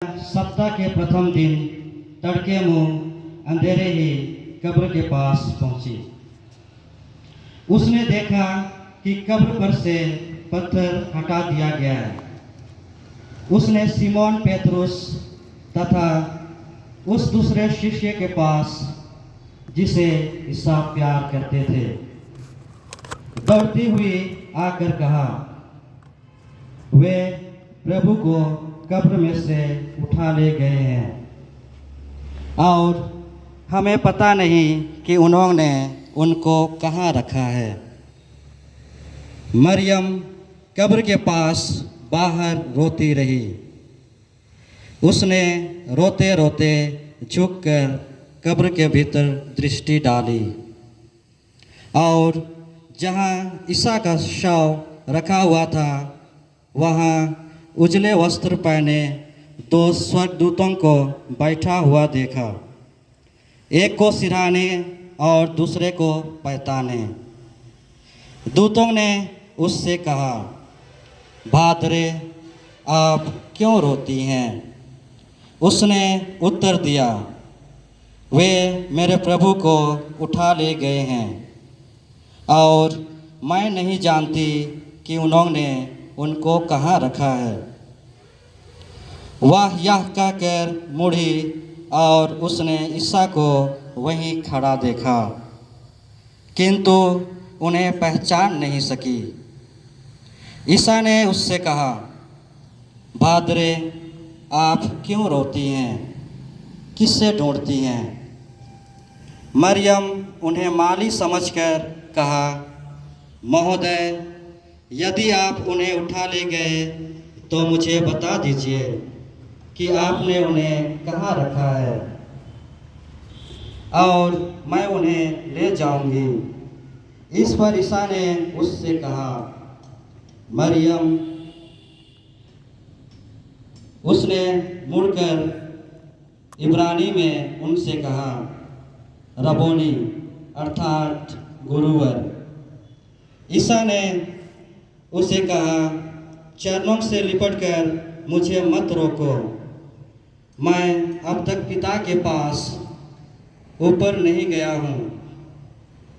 सप्ताह के प्रथम दिन तड़के मुंह अंधेरे ही कब्र के पास पहुंची। उसने देखा कि कब्र पर से पत्थर हटा दिया गया है। उसने सिमोन पेतरुस तथा उस दूसरे शिष्य के पास, जिसे ईसा प्यार करते थे, दौड़ती हुई आकर कहा, वे प्रभु को कब्र में से उठा ले गए हैं और हमें पता नहीं कि उन्होंने उनको कहाँ रखा है। मरियम कब्र के पास बाहर रोती रही। उसने रोते रोते झुककर कब्र के भीतर दृष्टि डाली और जहाँ ईसा का शव रखा हुआ था, वहाँ उजले वस्त्र पहने दो स्वर्गदूतों को बैठा हुआ देखा, एक को सिरहाने और दूसरे को पहचाने। दूतों ने उससे कहा, भादरे, आप क्यों रोती हैं? उसने उत्तर दिया, वे मेरे प्रभु को उठा ले गए हैं और मैं नहीं जानती कि उन्होंने उनको कहाँ रखा है। वह यह कहकर मुड़ी और उसने ईसा को वहीं खड़ा देखा, किंतु उन्हें पहचान नहीं सकी। ईसा ने उससे कहा, भादरे, आप क्यों रोती हैं? किससे ढूंढती हैं? मरियम उन्हें माली समझकर कहा, महोदय, यदि आप उन्हें उठा ले गए तो मुझे बता दीजिए कि आपने उन्हें कहाँ रखा है और मैं उन्हें ले जाऊंगी। इस पर ईसा ने उससे कहा, मरियम। उसने मुड़कर इब्रानी में उनसे कहा, रबोनी, अर्थात गुरुवर। ईसा ने उसे कहा, चरणों से लिपटकर मुझे मत रोको। मैं अब तक पिता के पास ऊपर नहीं गया हूँ।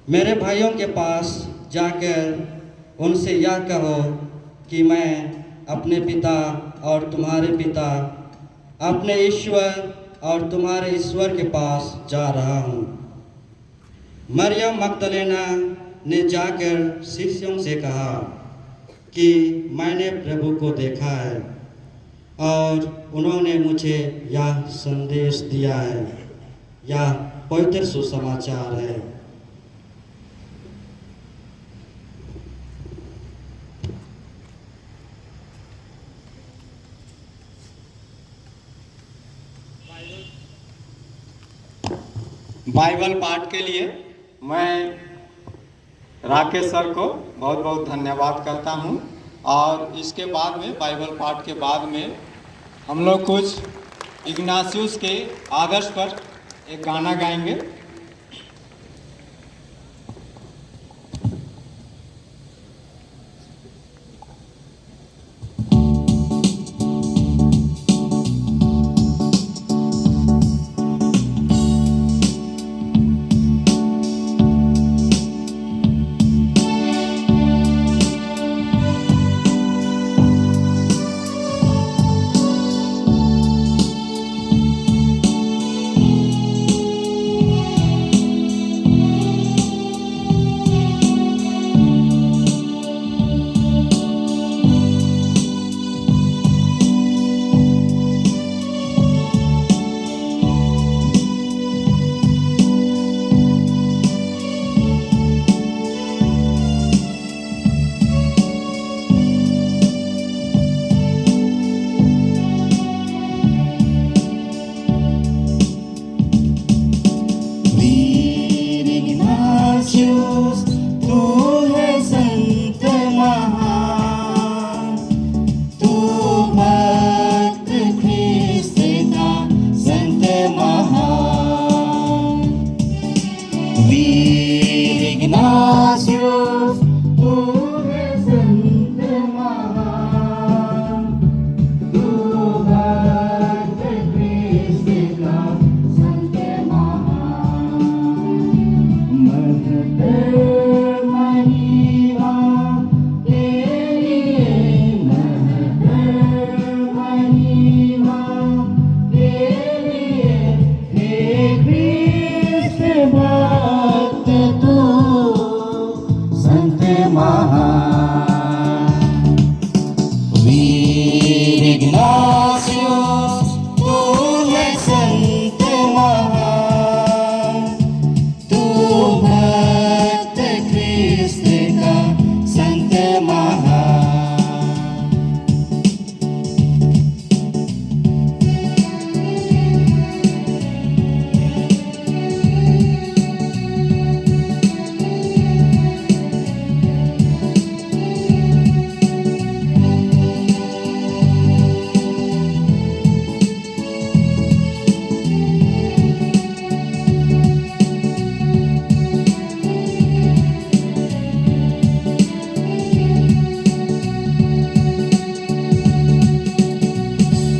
मेरे भाइयों के पास जाकर उनसे यह कहो कि मैं अपने पिता और तुम्हारे पिता, अपने ईश्वर और तुम्हारे ईश्वर के पास जा रहा हूँ। मरियम मगदलेना ने जाकर शिष्यों से कहा कि मैंने प्रभु को देखा है और उन्होंने मुझे यह संदेश दिया है। यह पवित्र सुसमाचार है। बाइबल पाठ के लिए मैं राकेश सर को बहुत बहुत धन्यवाद करता हूं। और इसके बाद में, बाइबल पाठ के बाद में, हम लोग कुछ इग्नासियुस के आदर्श पर एक गाना गाएंगे। ख्रिस्त का संत महान। महत महिमा तेरी, महत महिमा तेरी, हे ख्रिस्त भक्त तू संत महान। वीर इग्नासियोस तू है संत महान, तू भक्त ख्रिस्त का संत महान।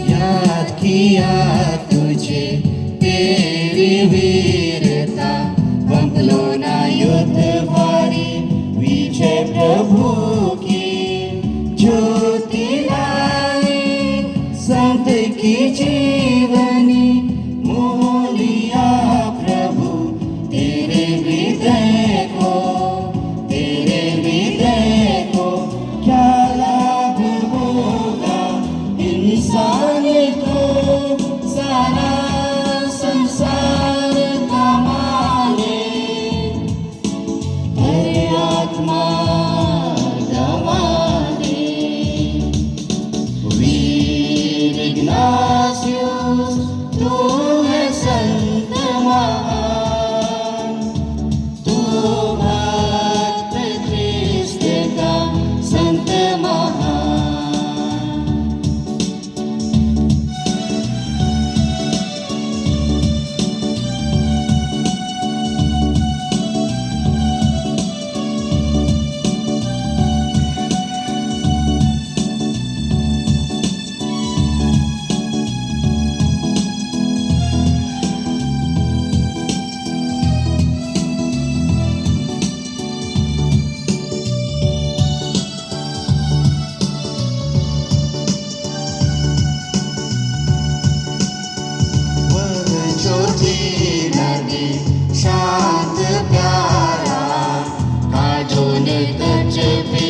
याद किया तुझे तेरी वीरता, पम्पलोना युद्ध भारी विजय प्रभु की ज्योति लाई। संत की जीवनी मोह लिया प्रभु तेरे हृदय को, तेरे हृदय को। क्या लाभ होगा इंसान को सारा संसार कमा ले, पर आत्मा गवा दे। वीर इग्नासियोस तू है संत महान, तू भक्त ख्रिस्त का संत महान। वह ज्योति नदी शांत प्यारा, काजोल तट पे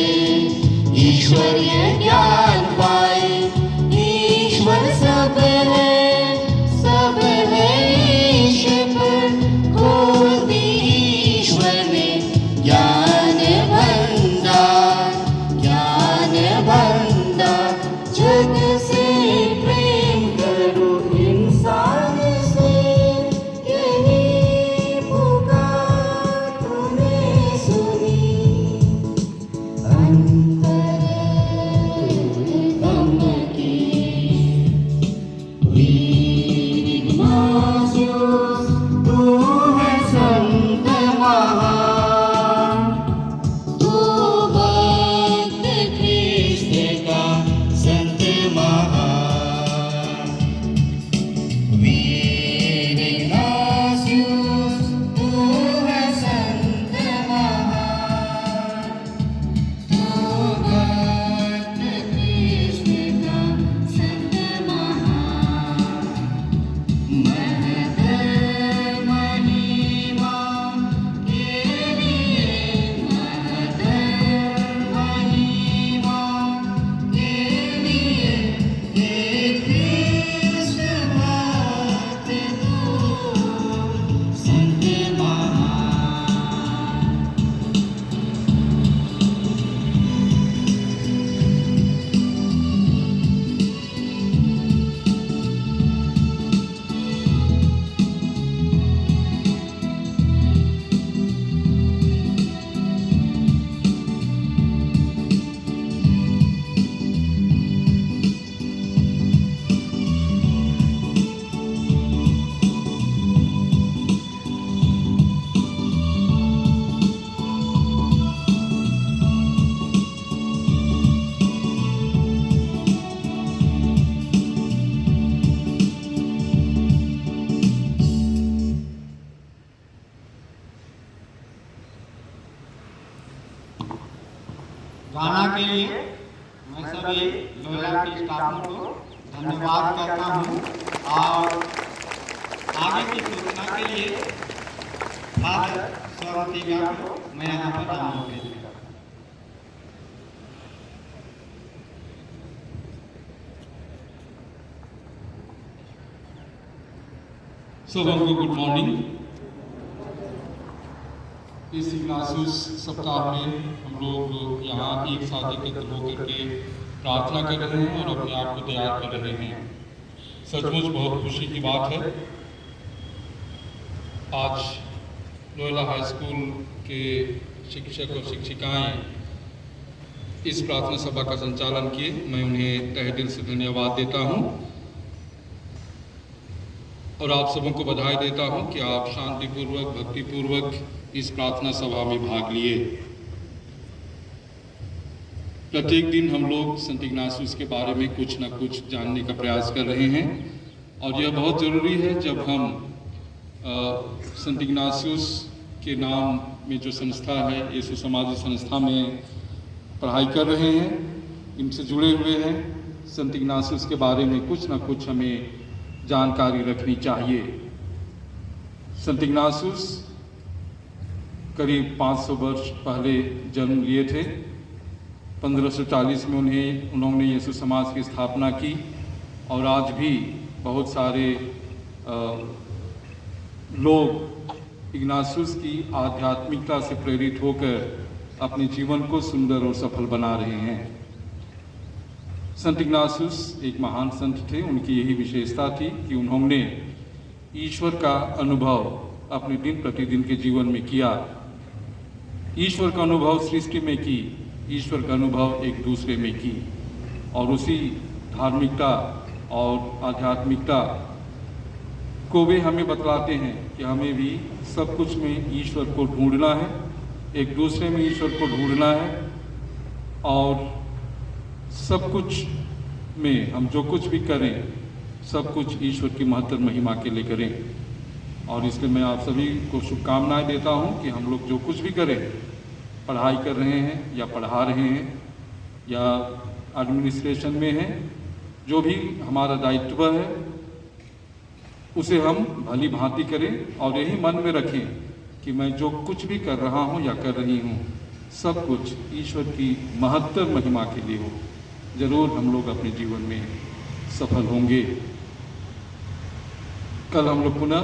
ईश्वरीय ज्ञान पाए। ईश्वर सब है ईश्वर, खोल दी ईश्वर ने ज्ञान भंडार, ज्ञान भंडार। जग से प्रेम करो इंसान से, गाना के लिए मैं सभी लोयला के स्टाफों को धन्यवाद करता हूँ और आगे की सूचना के लिए फादर स्वरतिका को मैं यहाँ पर आमंत्रित करता हूँ। सबको गुड मॉर्निंग। इस इग्नासियस सप्ताह में हम लोग यहाँ एक साथ एकत्र होकर के प्रार्थना कर रहे हैं और अपने आप को तैयार कर रहे हैं। सचमुच बहुत खुशी की बात है। आज लोयला हाई स्कूल के शिक्षक और शिक्षिकाएं इस प्रार्थना सभा का संचालन किए। मैं उन्हें तहे दिल से धन्यवाद देता हूँ और आप सबों को बधाई देता हूं कि आप शांतिपूर्वक भक्तिपूर्वक इस प्रार्थना सभा में भाग लिए। प्रत्येक दिन हम लोग संत इग्नासियस के बारे में कुछ न कुछ जानने का प्रयास कर रहे हैं और यह बहुत ज़रूरी है जब हम संत इग्नासियस के नाम में जो संस्था है यीशु समाजी संस्था में पढ़ाई कर रहे हैं, इनसे जुड़े हुए हैं। संत इग्नासियस के बारे में कुछ न कुछ हमें जानकारी रखनी चाहिए। संत इग्नासियस करीब 500 वर्ष पहले जन्म लिए थे। 1540 में उन्होंने यीशु समाज की स्थापना की और आज भी बहुत सारे लोग इग्नासियस की आध्यात्मिकता से प्रेरित होकर अपने जीवन को सुंदर और सफल बना रहे हैं। संत इग्नासियस एक महान संत थे। उनकी यही विशेषता थी कि उन्होंने ईश्वर का अनुभव अपने दिन प्रतिदिन के जीवन में किया। ईश्वर का अनुभव सृष्टि में की, ईश्वर का अनुभव एक दूसरे में की और उसी धार्मिकता और आध्यात्मिकता को वे हमें बतलाते हैं कि हमें भी सब कुछ में ईश्वर को ढूंढना है, एक दूसरे में ईश्वर को ढूंढना है और सब कुछ में हम जो कुछ भी करें सब कुछ ईश्वर की महत्तर महिमा के लिए करें। और इसलिए मैं आप सभी को शुभकामनाएं देता हूं कि हम लोग जो कुछ भी करें, पढ़ाई कर रहे हैं या पढ़ा रहे हैं या एडमिनिस्ट्रेशन में हैं, जो भी हमारा दायित्व है उसे हम भली भांति करें और यही मन में रखें कि मैं जो कुछ भी कर रहा हूं या कर रही हूं सब कुछ ईश्वर की महत्तर महिमा के लिए हो। जरूर हम लोग अपने जीवन में सफल होंगे। कल हम लोग पुनः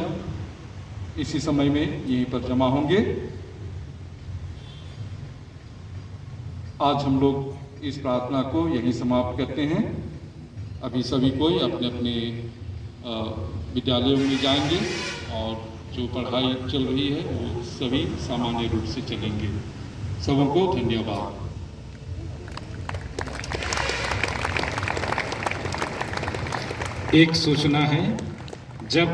इसी समय में यहीं पर जमा होंगे। आज हम लोग इस प्रार्थना को यहीं समाप्त करते हैं। अभी सभी कोई अपने अपने विद्यालयों में जाएंगे और जो पढ़ाई चल रही है वो सभी सामान्य रूप से चलेंगे। सबको धन्यवाद। एक सूचना है, जब